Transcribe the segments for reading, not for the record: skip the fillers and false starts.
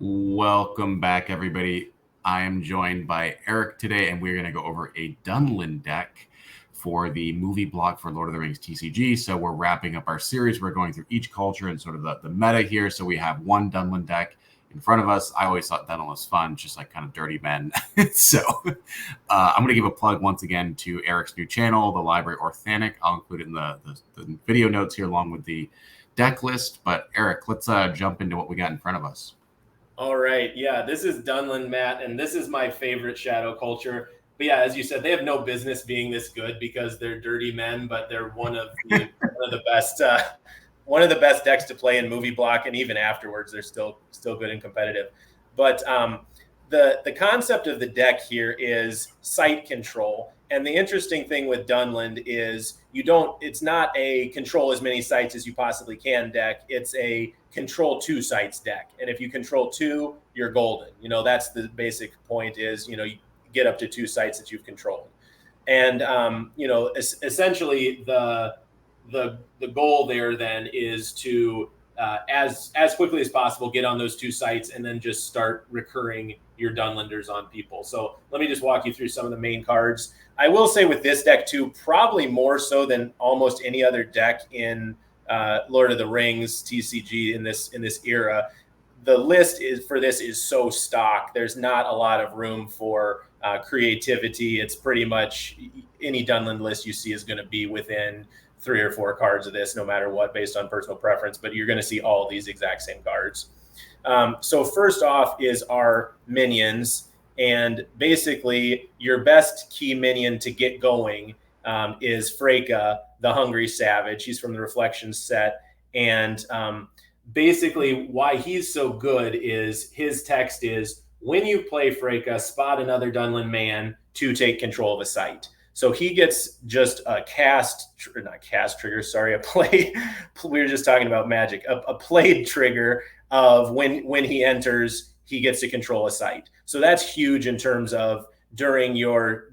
Welcome back, everybody. I am joined by Eric today, and we're going to go over a Dunland deck for the movie block for Lord of the Rings TCG. So we're wrapping up our series. We're going through each culture and sort of the meta here. So we have one Dunland deck in front of us. I always thought Dunland was fun, just like kind of dirty men. So I'm going to give a plug once again to Eric's new channel, the Library Orthanic. I'll include it in the video notes here along with the deck list. But Eric, let's jump into what we got in front of us. All right. Yeah, this is Dunland, Matt, and this is my favorite shadow culture. But yeah, as you said, they have no business being this good because they're dirty men, but they're one of the best decks to play in movie block, and even afterwards, they're still good and competitive. But the concept of the deck here is site control. And the interesting thing with Dunland is it's not a control as many sites as you possibly can deck. It's a control 2 sites deck. And if you control 2, you're golden. That's the basic point is, you get up to 2 sites that you've controlled. And, essentially the goal there then is to, as quickly as possible, get on those 2 sites and then just start recurring your Dunlanders on people. So let me just walk you through some of the main cards. I will say with this deck too, probably more so than almost any other deck in Lord of the Rings TCG in this era, the list is so stock. There's not a lot of room for creativity. It's pretty much any Dunland list you see is going to be within 3 or 4 cards of this, no matter what, based on personal preference. But you're going to see all these exact same cards. So first off is our minions. And basically, your best key minion to get going is Freca, the Hungry Savage. He's from the Reflections set. And basically, why he's so good is his text is, when you play Freca, spot another Dunland man to take control of a site. So he gets just a play. We were just talking about Magic. A played trigger of when he enters, he gets to control a site. So that's huge in terms of during your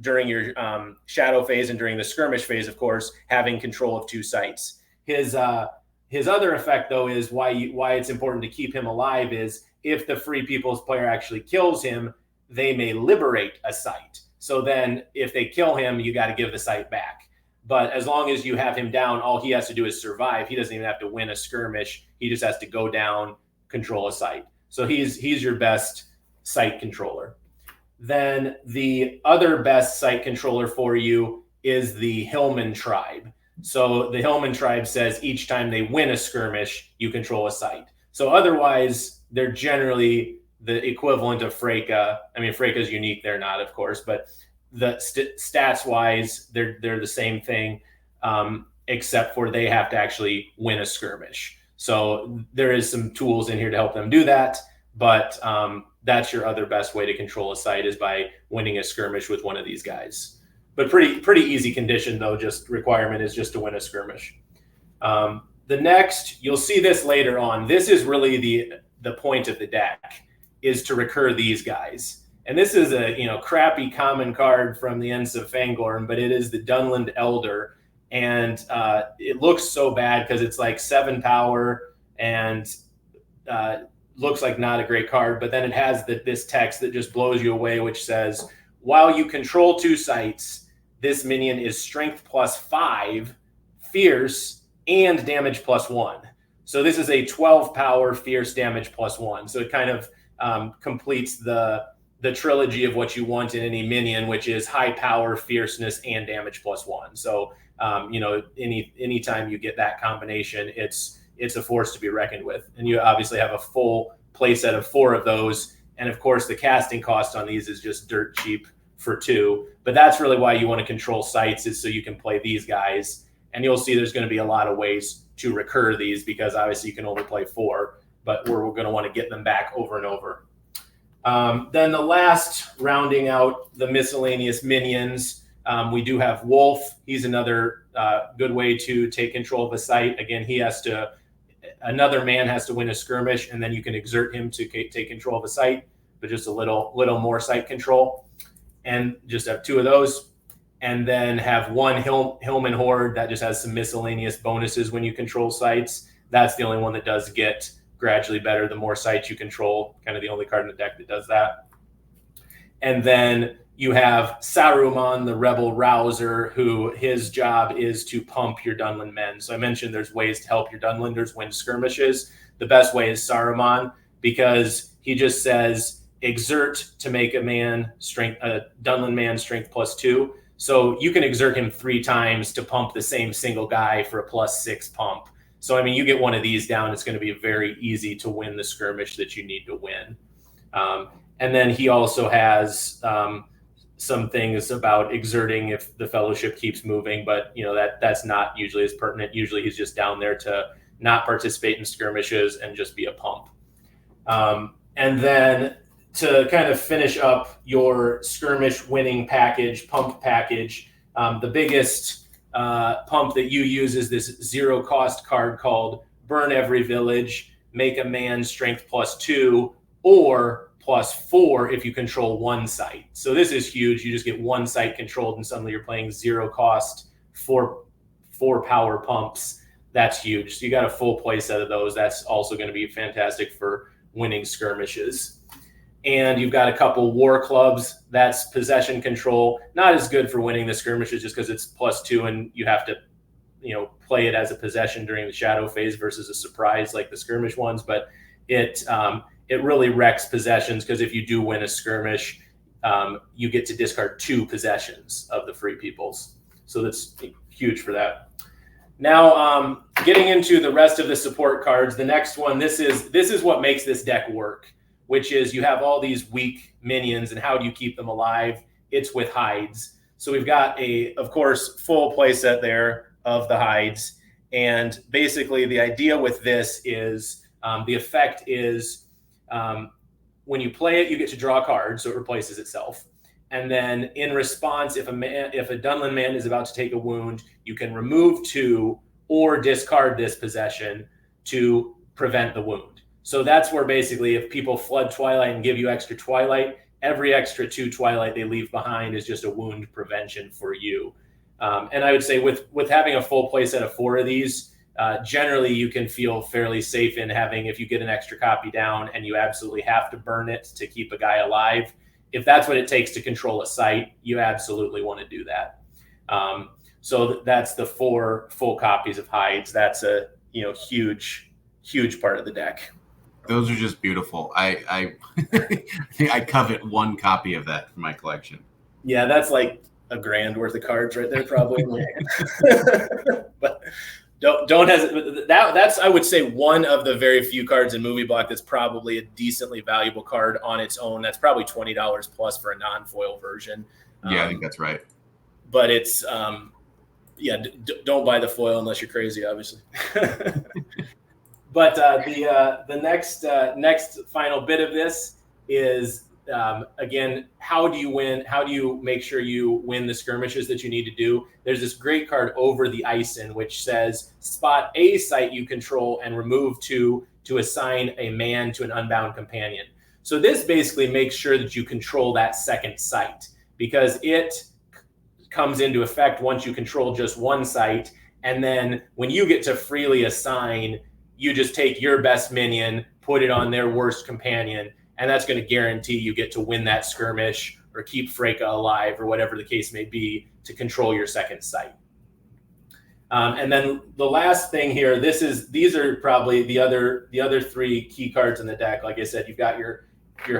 shadow phase and during the skirmish phase, of course, having control of 2 sites. His other effect, though, is why it's important to keep him alive is if the Free People's player actually kills him, they may liberate a site. So then if they kill him, you got to give the site back. But as long as you have him down, all he has to do is survive. He doesn't even have to win a skirmish. He just has to go down, control a site. So he's your best site controller. Then the other best site controller for you is the Hillman Tribe. So the Hillman Tribe says each time they win a skirmish, you control a site. So otherwise, they're generally the equivalent of Freca. I mean, Freca is unique. They're not, of course, but the stats-wise, they're the same thing, except for they have to actually win a skirmish. So there is some tools in here to help them do that, but that's your other best way to control a site is by winning a skirmish with one of these guys. But pretty easy condition, though. Just requirement is just to win a skirmish. The next, you'll see this later on. This is really the point of the deck, is to recur these guys. And this is a crappy common card from the Ents of Fangorn, but it is the Dunland Elder. And it looks so bad because it's like 7 power and looks like not a great card. But then it has this text that just blows you away, which says, while you control 2 sites, this minion is strength +5, fierce, and damage +1. So this is a 12 power fierce damage +1. So it kind of completes the trilogy of what you want in any minion, which is high power, fierceness, and damage +1. So anytime you get that combination, it's a force to be reckoned with. And you obviously have a full play set of 4 of those. And of course, the casting cost on these is just dirt cheap for 2. But that's really why you want to control sites, is so you can play these guys. And you'll see there's going to be a lot of ways to recur these, because obviously you can only play 4, but we're going to want to get them back over and over. Then the last, rounding out the miscellaneous minions, we do have Wulf. He's another good way to take control of a site. Again, another man has to win a skirmish, and then you can exert him to take control of a site, but just a little more site control. And just have 2 of those. And then have 1 Hillman Horde that just has some miscellaneous bonuses when you control sites. That's the only one that does get gradually better the more sites you control. Kind of the only card in the deck that does that. And then you have Saruman, the Rabble-Rouser, who his job is to pump your Dunland men. So I mentioned there's ways to help your Dunlanders win skirmishes. The best way is Saruman, because he just says exert to make a Dunland man strength +2. So you can exert him 3 times to pump the same single guy for a +6 pump. So, I mean, you get one of these down, it's going to be very easy to win the skirmish that you need to win. And then he also has some things about exerting if the fellowship keeps moving, but that's not usually as pertinent. Usually he's just down there to not participate in skirmishes and just be a pump. And then to kind of finish up your skirmish winning package, pump package, the biggest pump that you use is this 0 cost card called Burn Every Village, make a man strength +2, or +4 if you control 1 site. So this is huge. You just get 1 site controlled and suddenly you're playing 0 cost, 4 power pumps. That's huge. So you got a full play set of those. That's also going to be fantastic for winning skirmishes. And you've got a couple war clubs. That's possession control. Not as good for winning the skirmishes just because it's +2 and you have to, play it as a possession during the shadow phase versus a surprise like the skirmish ones. But it really wrecks possessions because if you do win a skirmish, you get to discard 2 possessions of the free peoples. So that's huge for that. Now, getting into the rest of the support cards, the next one, this is what makes this deck work, which is you have all these weak minions, and how do you keep them alive? It's with hides. So we've got of course, full play set there of the hides. And basically the idea with this is the effect is when you play it, you get to draw a card, so it replaces itself. And then in response, if a Dunland man is about to take a wound, you can remove 2 or discard this possession to prevent the wound. So that's where basically if people flood Twilight and give you extra Twilight, every extra 2 Twilight they leave behind is just a wound prevention for you. And I would say with having a full play set of 4 of these, generally you can feel fairly safe in having, if you get an extra copy down and you absolutely have to burn it to keep a guy alive, if that's what it takes to control a site, you absolutely want to do that. So that's the 4 full copies of hides. That's a huge part of the deck. Those are just beautiful. I I covet 1 copy of that for my collection. Yeah, that's like $1,000 worth of cards right there, probably. But don't hesitate. That's, I would say, one of the very few cards in Movie Block that's probably a decently valuable card on its own. That's probably $20 plus for a non-foil version. Yeah, I think that's right. But it's don't buy the foil unless you're crazy, obviously. But the next final bit of this is again, how do you win? How do you make sure you win the skirmishes that you need to do? There's this great card, Over the Isen, which says spot a site you control and remove 2 to assign a man to an unbound companion. So this basically makes sure that you control that second site, because it comes into effect once you control just 1 site. And then when you get to freely assign, you just take your best minion, put it on their worst companion, and that's going to guarantee you get to win that skirmish or keep Freca alive or whatever the case may be to control your second site. And then the last thing here, these are probably the other 3 key cards in the deck. Like I said, you've got your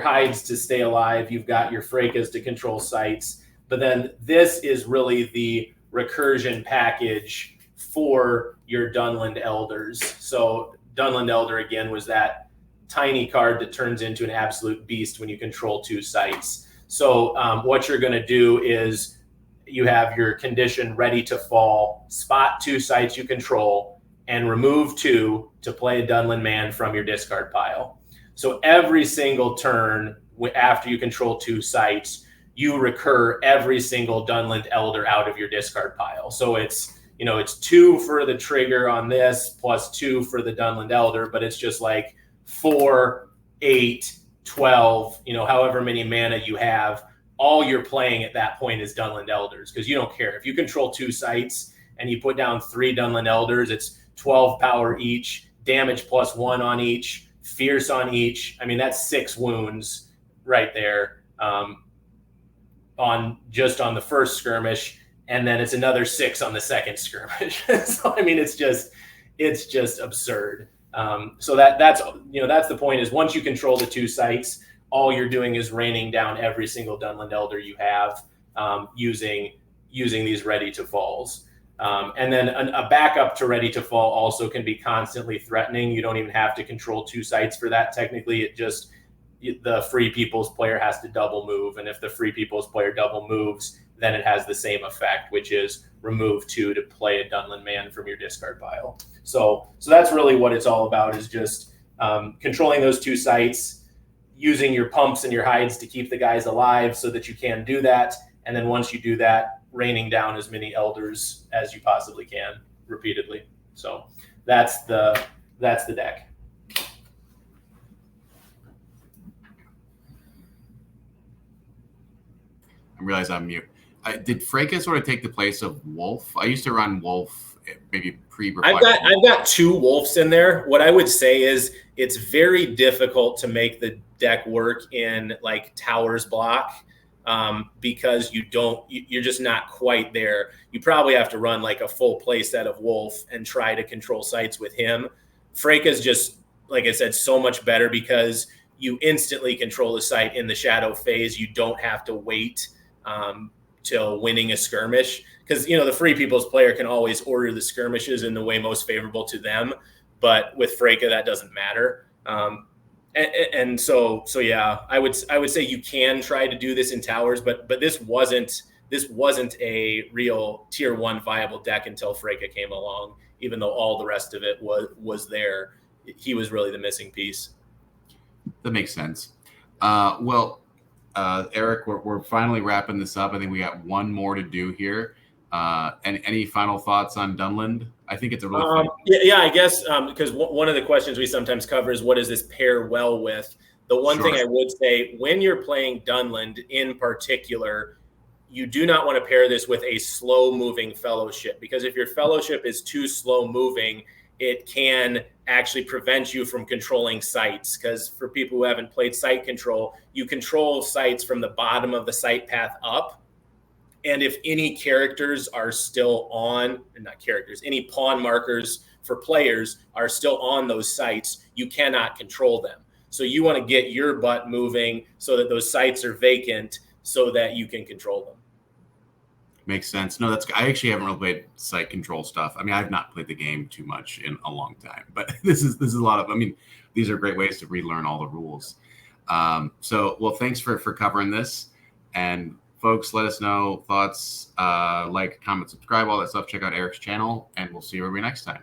hides to stay alive, you've got your Frecas to control sites, but then this is really the recursion package for your Dunland Elders. So Dunland Elder, again, was that tiny card that turns into an absolute beast when you control 2 sites. So what you're going to do is you have your condition ready to fall, spot 2 sites you control, and remove 2 to play a Dunland man from your discard pile. So every single turn after you control 2 sites, you recur every single Dunland Elder out of your discard pile. So it's 2 for the trigger on this plus 2 for the Dunland Elder, but it's just like 4, 8, 12, however many mana you have. All you're playing at that point is Dunland Elders, because you don't care. If you control 2 sites and you put down 3 Dunland Elders, it's 12 power each, damage +1 on each. fierce on each. I mean, that's 6 wounds right there on the first skirmish, and then it's another 6 on the second skirmish. So I mean, it's just absurd. So that's the point, is once you control the 2 sites, all you're doing is raining down every single Dunland Elder you have, using these ready to falls. And then a backup to ready to fall also can be constantly threatening. You don't even have to control 2 sites for that. Technically, the Free People's player has to double move. And if the Free People's player double moves, then it has the same effect, which is remove 2 to play a Dunland man from your discard pile. So that's really what it's all about, is just controlling those 2 sites, using your pumps and your hides to keep the guys alive so that you can do that. And then once you do that, raining down as many elders as you possibly can repeatedly. So that's the deck. I realize I'm mute. Did Freca sort of take the place of Wulf? I used to run Wulf, maybe I've got 2 Wolves in there. What I would say is it's very difficult to make the deck work in like Towers block, because you're just not quite there. You probably have to run like a full play set of Wulf and try to control sites with him. Freca's just, like I said, so much better because you instantly control the site in the shadow phase. You don't have to wait till winning a skirmish, because the Free People's player can always order the skirmishes in the way most favorable to them, but with Freca that doesn't matter. And so yeah, I would say you can try to do this in Towers, but this wasn't a real tier 1 viable deck until Freca came along. Even though all the rest of it was there, he was really the missing piece. That makes sense. Eric, we're finally wrapping this up. I think we got one more to do here. And any final thoughts on Dunland? I think it's a really fun. Yeah, I guess because one of the questions we sometimes cover is, what does this pair well with? The one thing I would say, when you're playing Dunland in particular, you do not want to pair this with a slow-moving fellowship, because if your fellowship is too slow-moving, it can actually prevent you from controlling sites. Because for people who haven't played site control, you control sites from the bottom of the site path up. And if any characters are still on, and not characters, any pawn markers for players are still on those sites, you cannot control them. So you want to get your butt moving so that those sites are vacant so that you can control them. Makes sense. No, I actually haven't really played site control stuff. I mean, I've not played the game too much in a long time, but this is a lot of, these are great ways to relearn all the rules. Well, thanks for covering this. And folks, let us know thoughts, like, comment, subscribe, all that stuff. Check out Eric's channel, and we'll see you everybody next time.